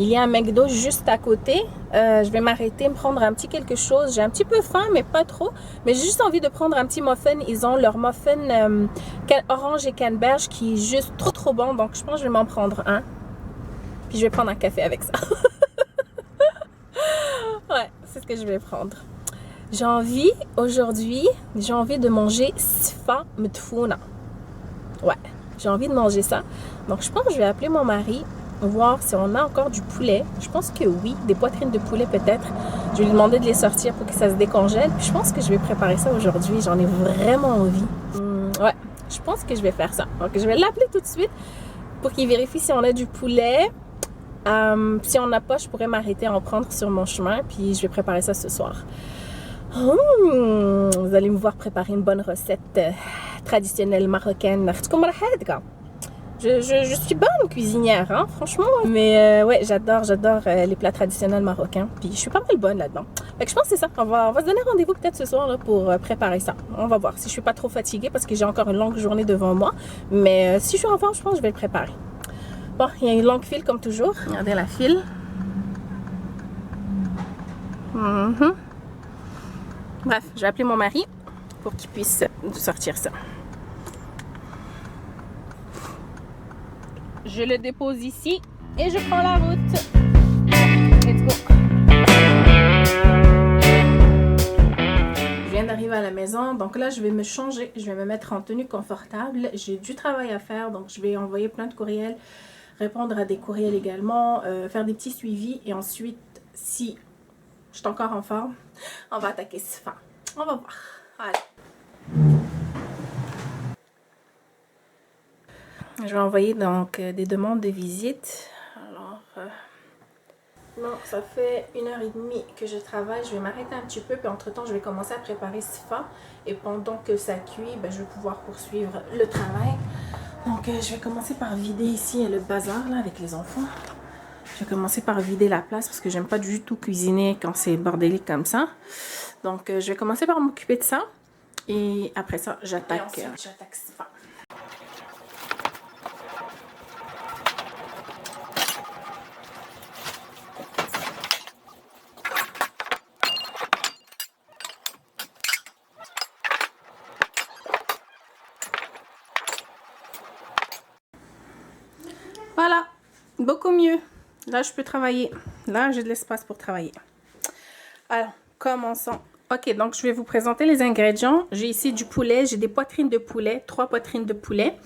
Il y a un McDo juste à côté. Je vais m'arrêter, me prendre un petit quelque chose. J'ai un petit peu faim, mais pas trop. Mais j'ai juste envie de prendre un petit muffin. Ils ont leur muffin orange et canneberge qui est juste trop bon. Donc je pense que je vais m'en prendre un. Puis je vais prendre un café avec ça. Ouais, c'est ce que je vais prendre. J'ai envie, aujourd'hui, j'ai envie de manger sfa mtfouna. Ouais, j'ai envie de manger ça. Donc, je pense que je vais appeler mon mari, voir si on a encore du poulet. Je pense que oui, des poitrines de poulet peut-être. Je vais lui demander de les sortir pour que ça se décongèle. Puis je pense que je vais préparer ça aujourd'hui. J'en ai vraiment envie. Ouais, je pense que je vais faire ça. Donc, je vais l'appeler tout de suite pour qu'il vérifie si on a du poulet. Si on n'a pas, je pourrais m'arrêter à en prendre sur mon chemin. Puis je vais préparer ça ce soir. Vous allez me voir préparer une bonne recette traditionnelle marocaine. Je suis bonne cuisinière, hein, franchement. Mais ouais, j'adore les plats traditionnels marocains. Puis je suis pas mal bonne là-dedans. Fait que je pense que c'est ça. On va se donner rendez-vous peut-être ce soir là, pour préparer ça. On va voir si je suis pas trop fatiguée parce que j'ai encore une longue journée devant moi. Mais si je suis en forme, je pense que je vais le préparer. Bon, il y a une longue file comme toujours. Regardez la file. Bref, je vais appeler mon mari pour qu'il puisse sortir ça. Je le dépose ici et je prends la route. Let's go. Je viens d'arriver à la maison, donc là je vais me changer, je vais me mettre en tenue confortable. J'ai du travail à faire, donc je vais envoyer plein de courriels, répondre à des courriels également, faire des petits suivis et ensuite, si je suis encore en forme, on va attaquer Sfa. On va voir. Allez. Je vais envoyer donc des demandes de visite. Alors, non, ça fait 1h30 que je travaille. Je vais m'arrêter un petit peu, puis entre-temps, je vais commencer à préparer Sfa. Et pendant que ça cuit, ben, je vais pouvoir poursuivre le travail. Donc, je vais commencer par vider ici le bazar là, avec les enfants. Je vais commencer par vider la place parce que j'aime pas du tout cuisiner quand c'est bordélique comme ça. Donc, je vais commencer par m'occuper de ça. Et après ça, j'attaque Sfa. Voilà, beaucoup mieux. Là, je peux travailler. Là, j'ai de l'espace pour travailler. Alors, commençons. Ok, donc je vais vous présenter les ingrédients. J'ai ici du poulet, j'ai des poitrines de poulet, 3 poitrines de poulet.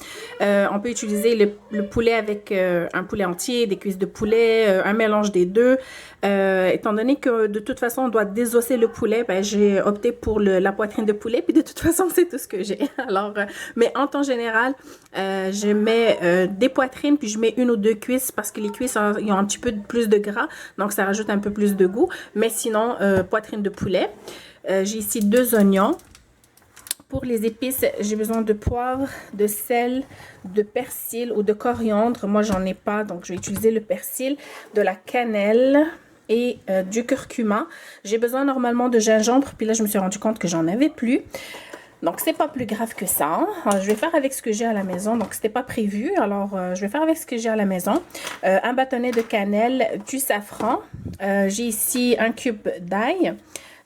On peut utiliser le poulet avec un poulet entier, des cuisses de poulet, un mélange des deux. Étant donné que de toute façon on doit désosser le poulet, ben, j'ai opté pour la poitrine de poulet. Puis de toute façon c'est tout ce que j'ai. Alors, mais en temps général, je mets des poitrines puis je mets 1 ou 2 cuisses parce que les cuisses ils ont un petit peu plus de gras, donc ça rajoute un peu plus de goût. Mais sinon, poitrine de poulet. J'ai ici 2 oignons. Pour les épices, j'ai besoin de poivre, de sel, de persil ou de coriandre. Moi, j'en ai pas, donc je vais utiliser le persil, de la cannelle et du curcuma. J'ai besoin normalement de gingembre, puis là, je me suis rendu compte que j'en avais plus. Donc, c'est pas plus grave que ça. Je vais faire avec ce que j'ai à la maison. Donc, c'était pas prévu. Alors, je vais faire avec ce que j'ai à la maison. Un bâtonnet de cannelle, du safran. J'ai ici un cube d'ail.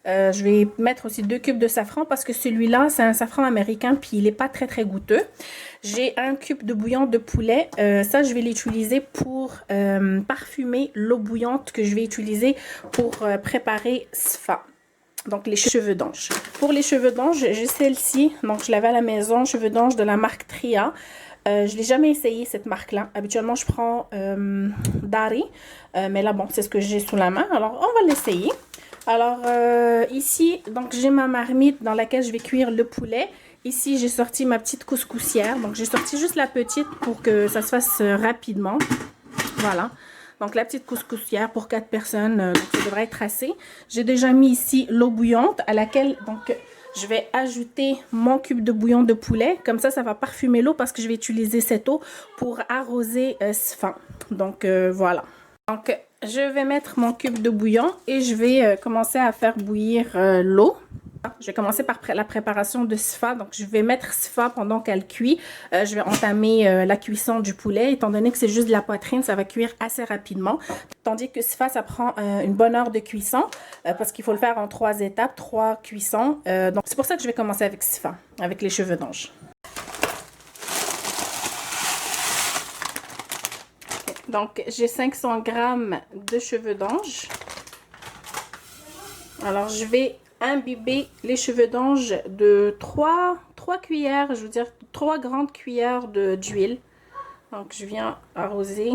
Je vais mettre aussi 2 cubes de safran parce que celui-là, c'est un safran américain puis il n'est pas très goûteux. J'ai 1 cube de bouillon de poulet. Ça, je vais l'utiliser pour parfumer l'eau bouillante que je vais utiliser pour préparer Sfa. Donc, les cheveux d'ange. Pour les cheveux d'ange, j'ai celle-ci. Donc, je l'avais à la maison, cheveux d'ange de la marque Tria. Je ne l'ai jamais essayé cette marque-là. Habituellement, je prends Dari. Mais là, bon, c'est ce que j'ai sous la main. Alors, on va l'essayer. Alors, ici, donc j'ai ma marmite dans laquelle je vais cuire le poulet. Ici, j'ai sorti ma petite couscoussière. Donc, j'ai sorti juste la petite pour que ça se fasse rapidement. Voilà. Donc, la petite couscoussière pour 4 personnes. Donc, ça devrait être assez. J'ai déjà mis ici l'eau bouillante à laquelle, donc, je vais ajouter mon cube de bouillon de poulet. Comme ça va parfumer l'eau parce que je vais utiliser cette eau pour arroser Sfa. Donc, voilà. Donc, je vais mettre mon cube de bouillon et je vais commencer à faire bouillir l'eau. Je vais commencer par la préparation de Sifa. Donc, je vais mettre Sifa pendant qu'elle cuit. Je vais entamer la cuisson du poulet. Étant donné que c'est juste de la poitrine, ça va cuire assez rapidement. Tandis que Sifa, ça prend une bonne heure de cuisson parce qu'il faut le faire en 3 étapes, 3 cuissons. Donc, c'est pour ça que je vais commencer avec Sifa, avec les cheveux d'ange. Donc, j'ai 500 g de cheveux d'ange. Alors, je vais imbiber les cheveux d'ange de 3 cuillères, je veux dire 3 grandes cuillères d'huile. Donc, je viens arroser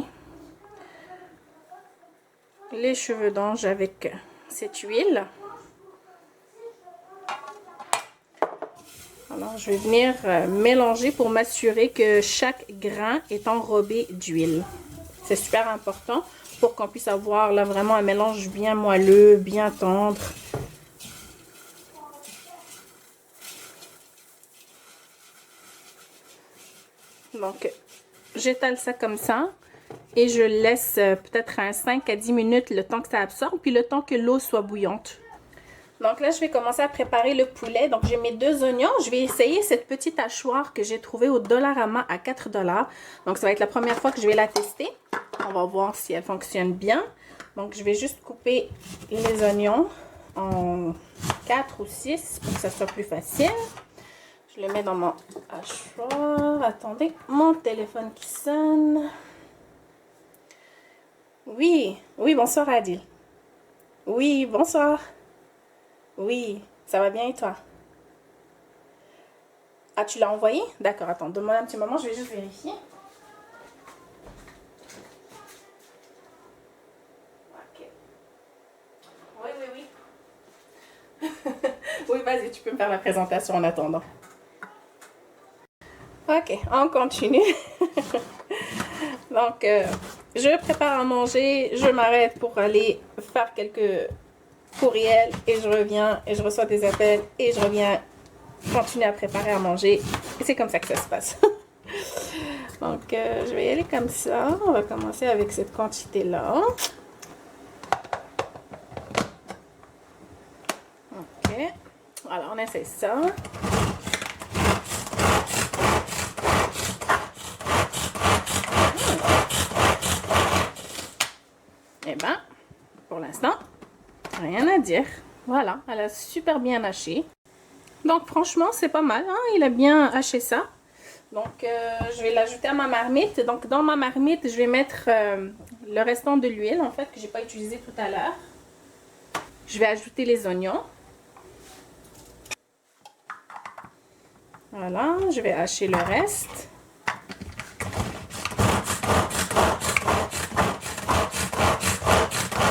les cheveux d'ange avec cette huile. Alors, je vais venir mélanger pour m'assurer que chaque grain est enrobé d'huile. C'est super important pour qu'on puisse avoir là vraiment un mélange bien moelleux, bien tendre. Donc, j'étale ça comme ça et je laisse peut-être un 5 à 10 minutes le temps que ça absorbe, puis le temps que l'eau soit bouillante. Donc là, je vais commencer à préparer le poulet. Donc, j'ai mes 2 oignons. Je vais essayer cette petite hachoir que j'ai trouvée au Dollarama à 4 $. Donc, ça va être la première fois que je vais la tester. On va voir si elle fonctionne bien. Donc, je vais juste couper les oignons en 4 ou 6 pour que ça soit plus facile. Je le mets dans mon hachoir. Attendez, mon téléphone qui sonne. Oui, oui, bonsoir Adil. Oui, bonsoir. Oui, ça va bien et toi? Ah, tu l'as envoyé? D'accord, attends, donne-moi un petit moment, je vais juste vérifier. Ok. Oui, oui, oui. Oui, vas-y, tu peux me faire la présentation en attendant. Ok, on continue. Donc, je prépare à manger, je m'arrête pour aller faire quelques courriels et je reviens et je reçois des appels et je reviens continuer à préparer à manger. Et c'est comme ça que ça se passe. Donc, je vais y aller comme ça. On va commencer avec cette quantité-là. Ok. Voilà, on essaie ça. Eh ben, pour l'instant, rien à dire. Voilà, elle a super bien haché. Donc, franchement, c'est pas mal. Hein? Il a bien haché ça. Donc, je vais l'ajouter à ma marmite. Donc, dans ma marmite, je vais mettre le restant de l'huile, en fait, que j'ai pas utilisé tout à l'heure. Je vais ajouter les oignons. Voilà, je vais hacher le reste.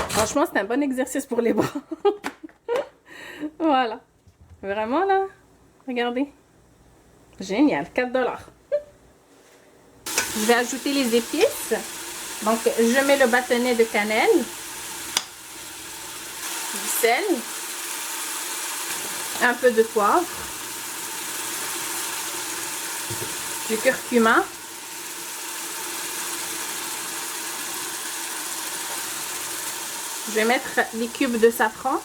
Franchement, c'est un bon exercice pour les bras. Voilà. Vraiment, là, regardez. Génial, 4 $. Je vais ajouter les épices. Donc, je mets le bâtonnet de cannelle, du sel, un peu de poivre, du curcuma, je vais mettre les cubes de safran.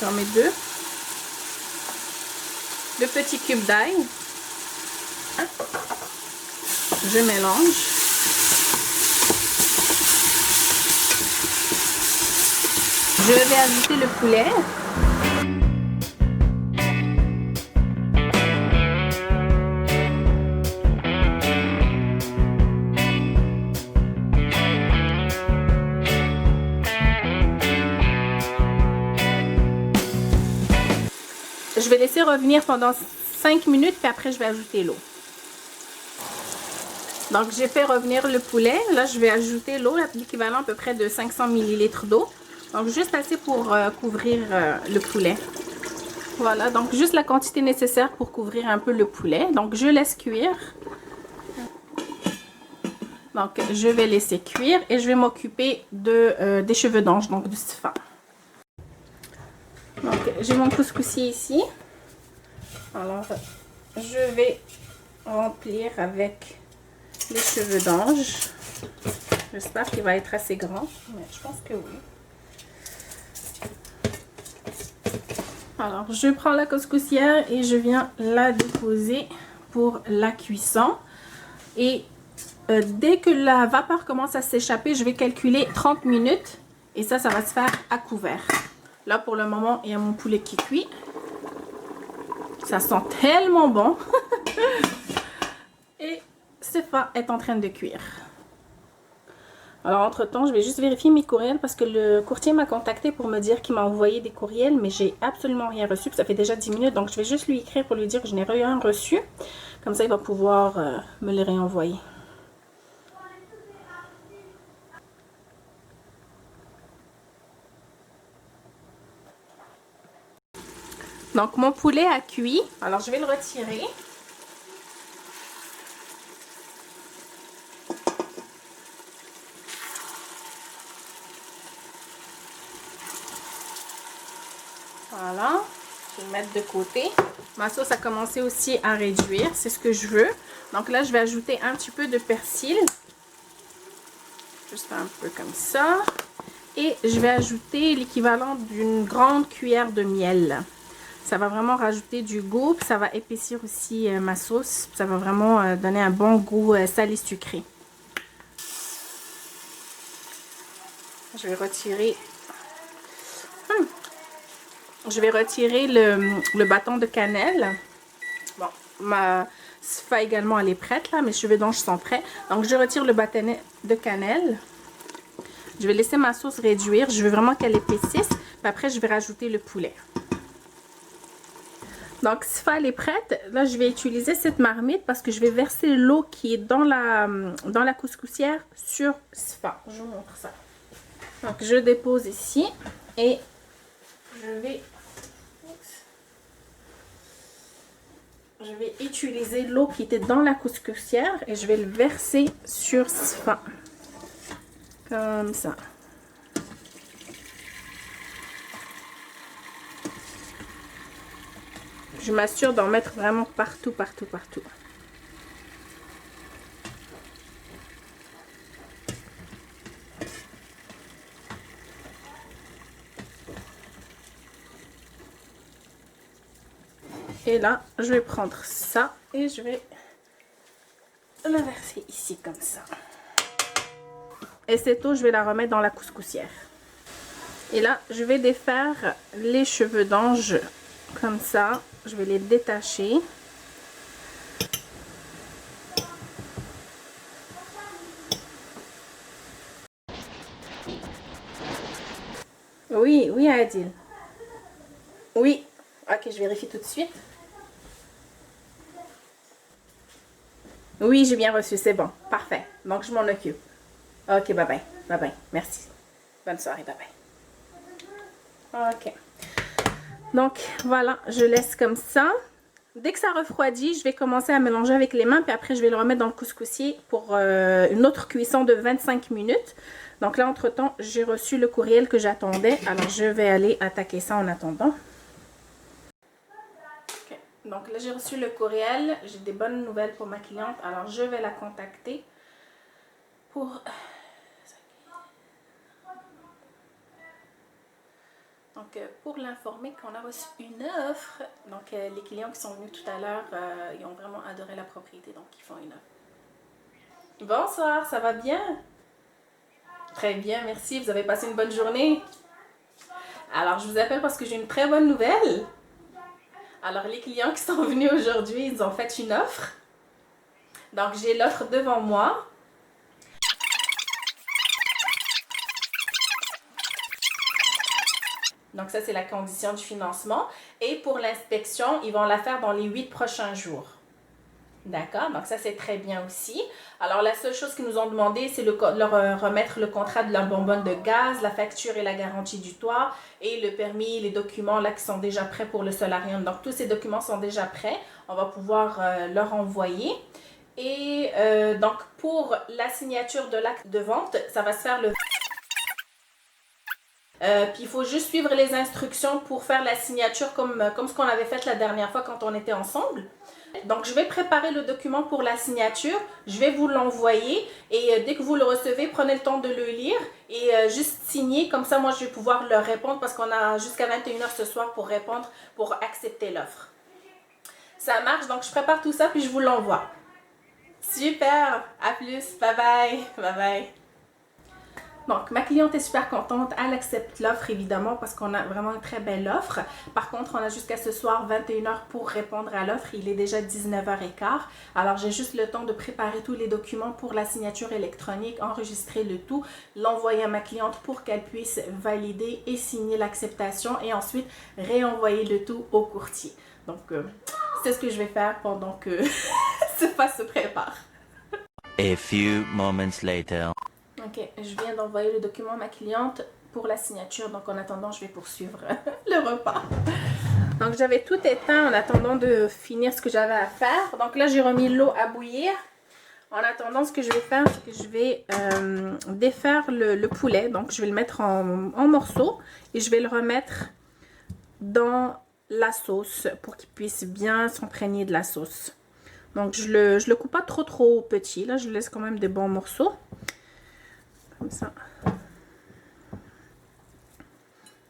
J'en mets 2. 2 petits cubes d'ail. Je mélange. Je vais ajouter le poulet. Je vais laisser revenir pendant 5 minutes, puis après je vais ajouter l'eau. Donc j'ai fait revenir le poulet. Là je vais ajouter l'eau, l'équivalent à peu près de 500 ml d'eau. Donc juste assez pour couvrir le poulet. Voilà, donc juste la quantité nécessaire pour couvrir un peu le poulet. Donc je laisse cuire. Donc je vais laisser cuire et je vais m'occuper des cheveux d'ange, donc du Sifa. Donc j'ai mon couscoussier ici. Alors je vais remplir avec les cheveux d'ange. J'espère qu'il va être assez grand, mais je pense que oui. Alors, je prends la couscoussière et je viens la déposer pour la cuisson. Et dès que la vapeur commence à s'échapper, je vais calculer 30 minutes. Et ça va se faire à couvert. Là, pour le moment, il y a mon poulet qui cuit. Ça sent tellement bon. Et Stéphane est en train de cuire. Alors, entre-temps, je vais juste vérifier mes courriels parce que le courtier m'a contacté pour me dire qu'il m'a envoyé des courriels, mais j'ai absolument rien reçu. Ça fait déjà 10 minutes, donc je vais juste lui écrire pour lui dire que je n'ai rien reçu. Comme ça, il va pouvoir me les réenvoyer. Donc, mon poulet a cuit. Alors, je vais le retirer. Voilà, je vais le mettre de côté. Ma sauce a commencé aussi à réduire, c'est ce que je veux. Donc là, je vais ajouter un petit peu de persil. Juste un peu comme ça. Et je vais ajouter l'équivalent d'une grande cuillère de miel. Ça va vraiment rajouter du goût, puis ça va épaissir aussi ma sauce. Ça va vraiment donner un bon goût salé sucré. Je vais retirer... Je vais retirer le bâton de cannelle. Bon, ma fa également, elle est prête là. Mes cheveux d'ange sont prêts. Donc, je retire le bâton de cannelle. Je vais laisser ma sauce réduire. Je veux vraiment qu'elle épaississe. Puis après, je vais rajouter le poulet. Donc, Sifa, elle est prête. Là, je vais utiliser cette marmite parce que je vais verser l'eau qui est dans la couscoussière sur Sifa. Je vous montre ça. Donc, je dépose ici et je vais utiliser l'eau qui était dans la couscoussière et je vais le verser sur Sifa. Comme ça. Je m'assure d'en mettre vraiment partout, partout, partout. Et là, je vais prendre ça et je vais le verser ici comme ça. Et cette eau, je vais la remettre dans la couscoussière. Et là, je vais défaire les cheveux d'ange comme ça. Je vais les détacher. Oui, oui, Adil. Oui. Ok, je vérifie tout de suite. Oui, j'ai bien reçu, c'est bon. Parfait. Donc, je m'en occupe. Ok, bye bye. Bye bye. Merci. Bonne soirée, bye bye. Ok. Donc, voilà, je laisse comme ça. Dès que ça refroidit, je vais commencer à mélanger avec les mains. Puis après, je vais le remettre dans le couscoussier pour une autre cuisson de 25 minutes. Donc là, entre-temps, j'ai reçu le courriel que j'attendais. Alors, je vais aller attaquer ça en attendant. Okay. Donc là, j'ai reçu le courriel. J'ai des bonnes nouvelles pour ma cliente. Alors, je vais la contacter pour... Donc, pour l'informer qu'on a reçu une offre. Donc, les clients qui sont venus tout à l'heure, ils ont vraiment adoré la propriété. Donc, ils font une offre. Bonsoir, ça va bien? Très bien, merci. Vous avez passé une bonne journée? Alors, je vous appelle parce que j'ai une très bonne nouvelle. Alors, les clients qui sont venus aujourd'hui, ils ont fait une offre. Donc, j'ai l'offre devant moi. Donc, ça, c'est la condition du financement. Et pour l'inspection, ils vont la faire dans les 8 prochains jours. D'accord? Donc, ça, c'est très bien aussi. Alors, la seule chose qu'ils nous ont demandé, c'est leur remettre le contrat de la bonbonne de gaz, la facture et la garantie du toit, et le permis, les documents là qui sont déjà prêts pour le solarium. Donc, tous ces documents sont déjà prêts. On va pouvoir leur envoyer. Et donc, pour la signature de l'acte de vente, ça va se faire Puis il faut juste suivre les instructions pour faire la signature comme ce qu'on avait fait la dernière fois quand on était ensemble. Donc je vais préparer le document pour la signature, je vais vous l'envoyer et dès que vous le recevez, prenez le temps de le lire et juste signer, comme ça moi je vais pouvoir leur répondre parce qu'on a jusqu'à 21 h ce soir pour répondre, pour accepter l'offre. Ça marche, donc je prépare tout ça puis je vous l'envoie. Super, à plus, bye bye, bye bye. Donc, ma cliente est super contente. Elle accepte l'offre, évidemment, parce qu'on a vraiment une très belle offre. Par contre, on a jusqu'à ce soir 21 h pour répondre à l'offre. Il est déjà 19 h 15. Alors, j'ai juste le temps de préparer tous les documents pour la signature électronique, enregistrer le tout, l'envoyer à ma cliente pour qu'elle puisse valider et signer l'acceptation et ensuite réenvoyer le tout au courtier. Donc, c'est ce que je vais faire pendant que ça se prépare. A few moments later. Ok, je viens d'envoyer le document à ma cliente pour la signature. Donc, en attendant, je vais poursuivre le repas. Donc, j'avais tout éteint en attendant de finir ce que j'avais à faire. Donc, là, j'ai remis l'eau à bouillir. En attendant, ce que je vais faire, c'est que je vais défaire le poulet. Donc, je vais le mettre en morceaux et je vais le remettre dans la sauce pour qu'il puisse bien s'imprégner de la sauce. Donc, je le coupe pas trop petit. Là, je laisse quand même des bons morceaux. Comme ça.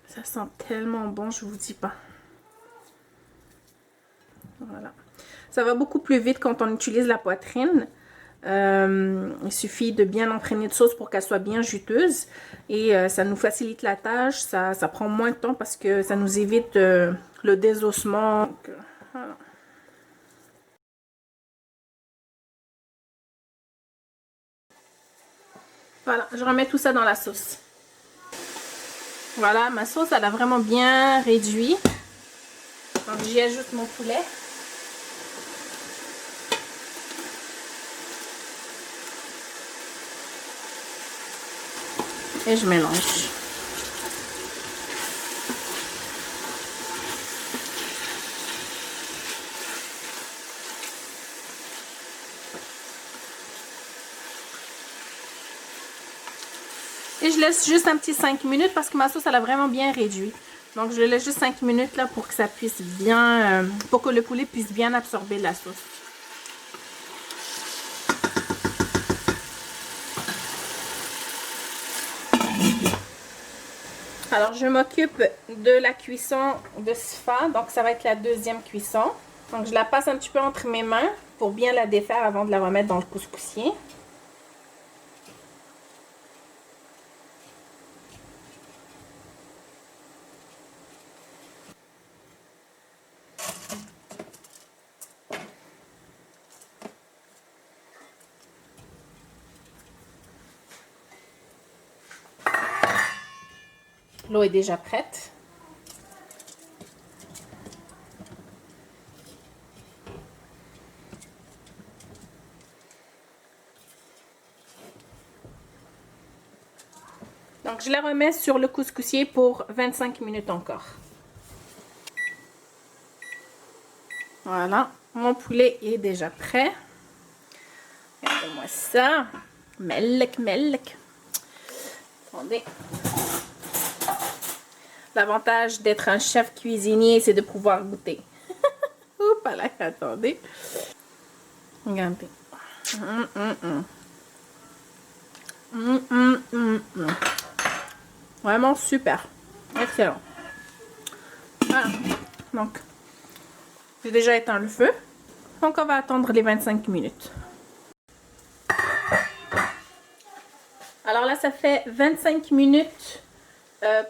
Ça sent tellement bon, je vous dis pas. Voilà. Ça va beaucoup plus vite quand on utilise la poitrine. Il suffit de bien imprégner de sauce pour qu'elle soit bien juteuse. Et ça nous facilite la tâche. Ça prend moins de temps parce que ça nous évite le désossement. Donc, voilà. Voilà, je remets tout ça dans la sauce. Voilà, ma sauce, elle a vraiment bien réduit. Donc, j'y ajoute mon poulet. Et je mélange. Et je laisse juste un petit 5 minutes parce que ma sauce, elle a vraiment bien réduit. Donc, je laisse juste 5 minutes là pour que ça puisse bien, pour que le poulet puisse bien absorber la sauce. Alors, je m'occupe de la cuisson de Sifa. Donc, ça va être la deuxième cuisson. Donc, je la passe un petit peu entre mes mains pour bien la défaire avant de la remettre dans le couscoussier. L'eau est déjà prête. Donc, je la remets sur le couscoussier pour 25 minutes encore. Voilà, mon poulet est déjà prêt. Regardez-moi ça. Melk, melk. Attendez. L'avantage d'être un chef cuisinier, c'est de pouvoir goûter. Oups, là, attendez. Regardez. Vraiment super. Excellent. Voilà. Donc, j'ai déjà éteint le feu. Donc, on va attendre les 25 minutes. Alors là, ça fait 25 minutes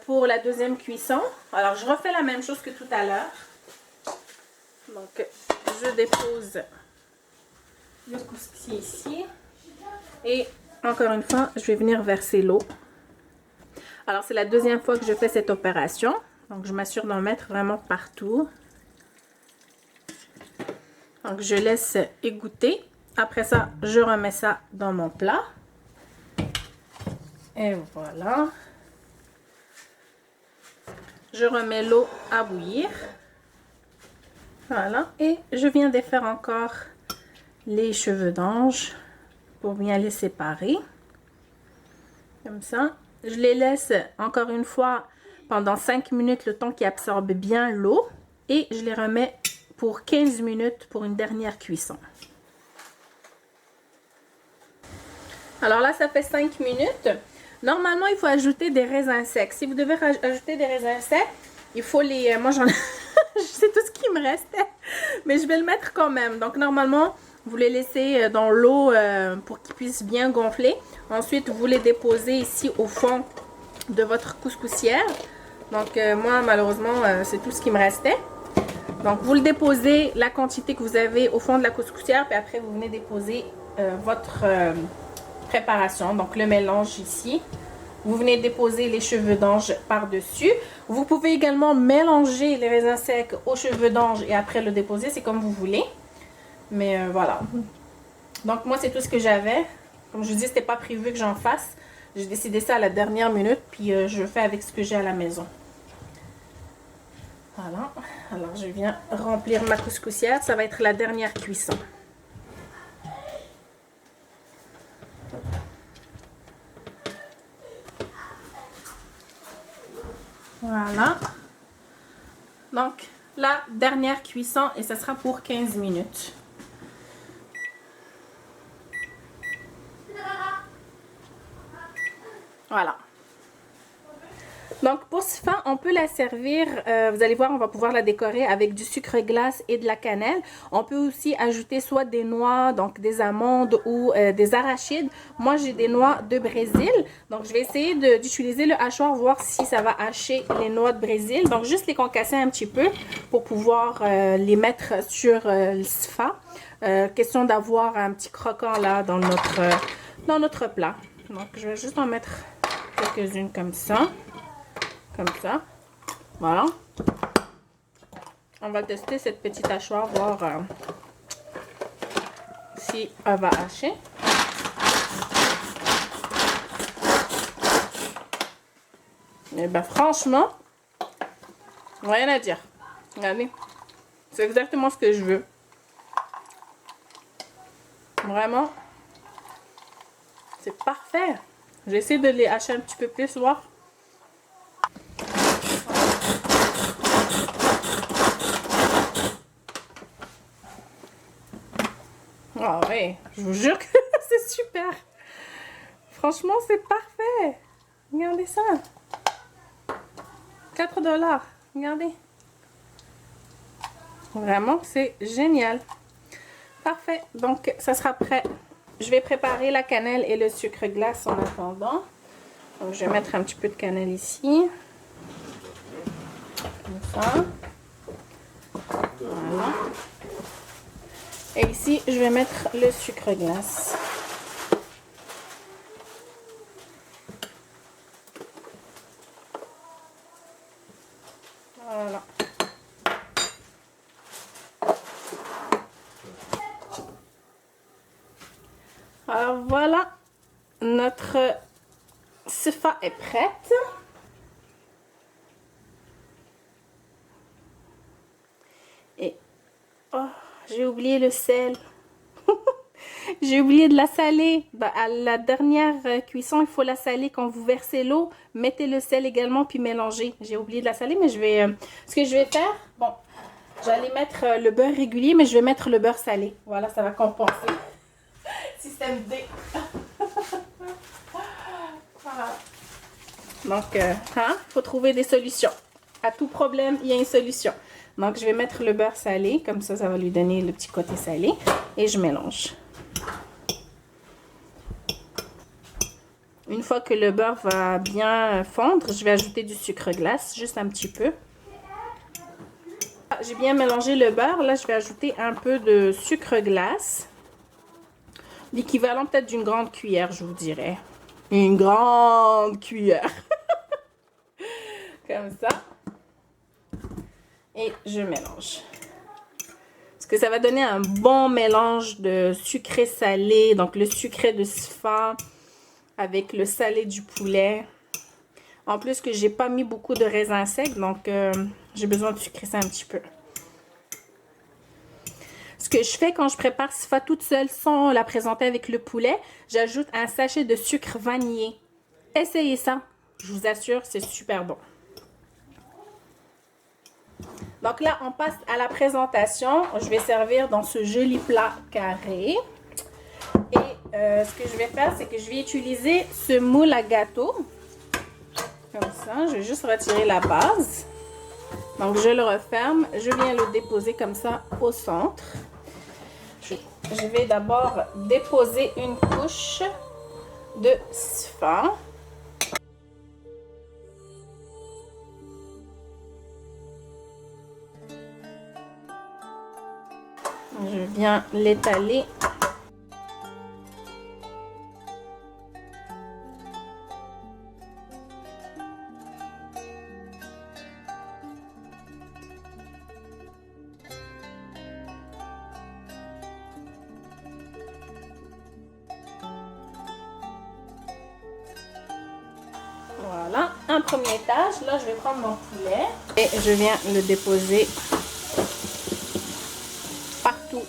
pour la deuxième cuisson. Alors, je refais la même chose que tout à l'heure. Donc, je dépose le couscous ici. Et encore une fois, je vais venir verser l'eau. Alors, c'est la deuxième fois que je fais cette opération. Donc, je m'assure d'en mettre vraiment partout. Donc, je laisse égoutter. Après ça, je remets ça dans mon plat. Et voilà. Je remets l'eau à bouillir. Voilà. Et je viens défaire encore les cheveux d'ange pour bien les séparer. Comme ça. Je les laisse encore une fois pendant 5 minutes, le temps qui absorbe bien l'eau. Et je les remets pour 15 minutes pour une dernière cuisson. Alors là, ça fait 5 minutes. Normalement, il faut ajouter des raisins secs. Si vous devez ajouter des raisins secs, il faut les... Moi, j'en ai... C'est tout ce qui me restait. Mais je vais le mettre quand même. Donc, normalement, vous les laissez dans l'eau pour qu'ils puissent bien gonfler. Ensuite, vous les déposez ici au fond de votre couscoussière. Donc, moi, malheureusement, c'est tout ce qui me restait. Donc, vous le déposez, la quantité que vous avez au fond de la couscoussière. Puis après, vous venez déposer votre préparation. Donc, le mélange ici. Vous venez déposer les cheveux d'ange par-dessus. Vous pouvez également mélanger les raisins secs aux cheveux d'ange et après le déposer. C'est comme vous voulez. Mais voilà. Donc, moi, c'est tout ce que j'avais. Comme je vous dis, c'était pas prévu que j'en fasse. J'ai décidé ça à la dernière minute. Puis, je fais avec ce que j'ai à la maison. Voilà. Alors, je viens remplir ma couscoussière. Ça va être la dernière cuisson. Voilà. Donc, la dernière cuisson et ça sera pour 15 minutes. Voilà. Donc, pour ce fin, on peut la servir, vous allez voir, on va pouvoir la décorer avec du sucre glace et de la cannelle. On peut aussi ajouter soit des noix, donc des amandes ou des arachides. Moi, j'ai des noix de Brésil. Donc, je vais essayer d'utiliser le hachoir, voir si ça va hacher les noix de Brésil. Donc, juste les concasser un petit peu pour pouvoir les mettre sur le sfa. Question d'avoir un petit croquant là dans notre plat. Donc, je vais juste en mettre quelques-unes comme ça. Comme ça. Voilà. On va tester cette petite hachoir, voir si elle va hacher. Et ben franchement, rien à dire. Regardez. C'est exactement ce que je veux. Vraiment. C'est parfait. J'essaie de les hacher un petit peu plus, voir. Ah ouais, je vous jure que c'est super. Franchement, c'est parfait. Regardez ça. 4 $. Regardez. Vraiment, c'est génial. Parfait. Donc, ça sera prêt. Je vais préparer la cannelle et le sucre glace en attendant. Donc, je vais mettre un petit peu de cannelle ici. Comme ça. Voilà. Et ici, je vais mettre le sucre glace. Voilà. Alors voilà, notre sfa est prête. Et oh, j'ai oublié le sel. J'ai oublié de la saler. À la dernière cuisson, il faut la saler quand vous versez l'eau. Mettez le sel également puis mélangez. J'ai oublié de la saler, mais je vais... ce que je vais faire, bon, j'allais mettre le beurre régulier, mais je vais mettre le beurre salé. Voilà, ça va compenser. Système D. Voilà. Donc, faut trouver des solutions. À tout problème, il y a une solution. Donc, je vais mettre le beurre salé. Comme ça, ça va lui donner le petit côté salé. Et je mélange. Une fois que le beurre va bien fondre, je vais ajouter du sucre glace, juste un petit peu. J'ai bien mélangé le beurre. Là, je vais ajouter un peu de sucre glace. L'équivalent peut-être d'une grande cuillère, je vous dirais. Une grande cuillère. Comme ça. Et je mélange. Parce que ça va donner un bon mélange de sucré salé. Donc le sucré de sfa avec le salé du poulet. En plus que j'ai pas mis beaucoup de raisins secs. Donc j'ai besoin de sucrer ça un petit peu. Ce que je fais quand je prépare sfa toute seule sans la présenter avec le poulet, j'ajoute un sachet de sucre vanillé. Essayez ça. Je vous assure, c'est super bon. Donc là, on passe à la présentation. Je vais servir dans ce joli plat carré. Et ce que je vais faire, c'est que je vais utiliser ce moule à gâteau. Comme ça, je vais juste retirer la base. Donc, je le referme. Je viens le déposer comme ça au centre. Je vais d'abord déposer une couche de siphon. Je viens l'étaler. Voilà, un premier étage. Là, je vais prendre mon poulet et je viens le déposer partout.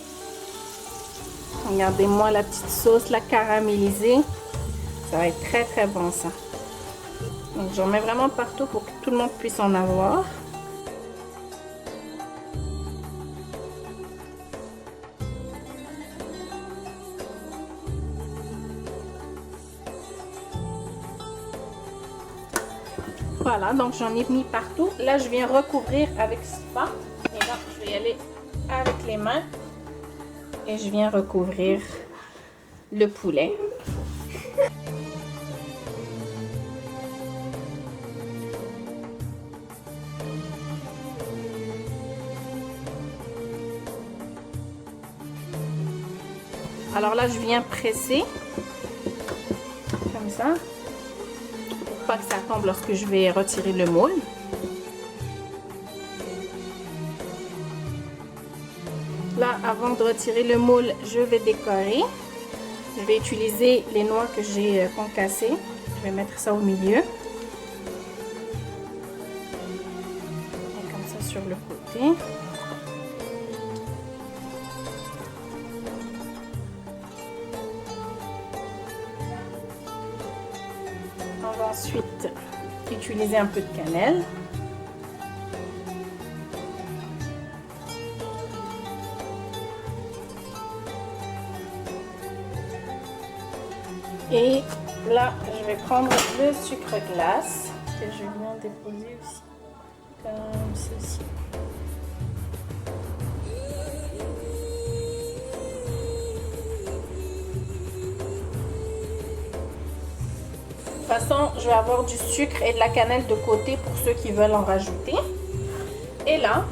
Regardez-moi la petite sauce, la caramélisée. Ça va être très très bon ça. Donc, j'en mets vraiment partout pour que tout le monde puisse en avoir. Voilà, donc j'en ai mis partout. Là, je viens recouvrir avec ce pain. Et là, je vais y aller avec les mains. Et je viens recouvrir le poulet. Alors là, je viens presser. Comme ça. Pas que ça tombe lorsque je vais retirer le moule. Là, avant de retirer le moule, je vais décorer. Je vais utiliser les noix que j'ai concassées. Je vais mettre ça au milieu. Et comme ça sur le côté. On va ensuite utiliser un peu de cannelle. Et là, je vais prendre le sucre glace que je viens déposer aussi, comme ceci. De toute façon, je vais avoir du sucre et de la cannelle de côté pour ceux qui veulent en rajouter. Et là,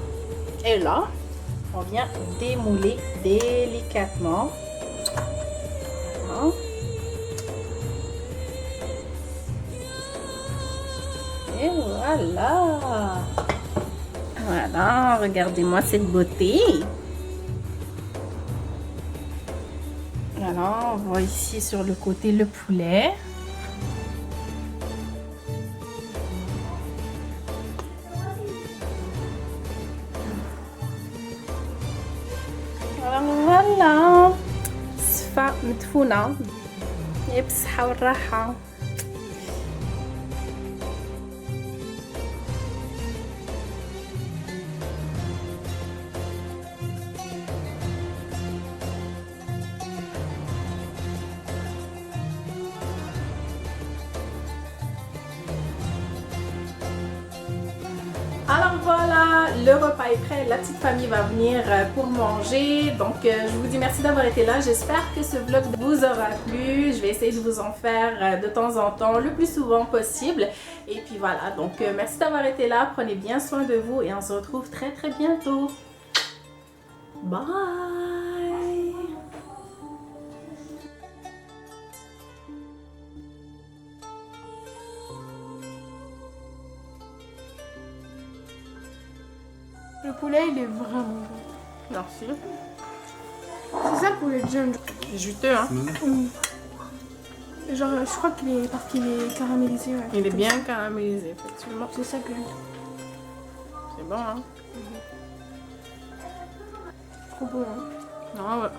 on vient démouler délicatement. Voilà. Et voilà. Voilà, regardez-moi cette beauté. Alors, on voit ici sur le côté le poulet. voilà. صفا مدفونة بالصحة والراحة. Alors voilà, le repas est prêt, la petite famille va venir pour manger. Donc je vous dis merci d'avoir été là, j'espère que ce vlog vous aura plu. Je vais essayer de vous en faire de temps en temps, le plus souvent possible. Et puis voilà, donc merci d'avoir été là, prenez bien soin de vous et on se retrouve très très bientôt. Bye! Le poulet, il est vraiment bon. Merci. C'est ça le poulet que j'aime. Juteux, hein? Genre, je crois qu'il est parce qu'il est caramélisé. Ouais. Il est bien caramélisé, effectivement. C'est ça que j'aime. C'est bon, hein? Trop beau, hein. Non, ouais.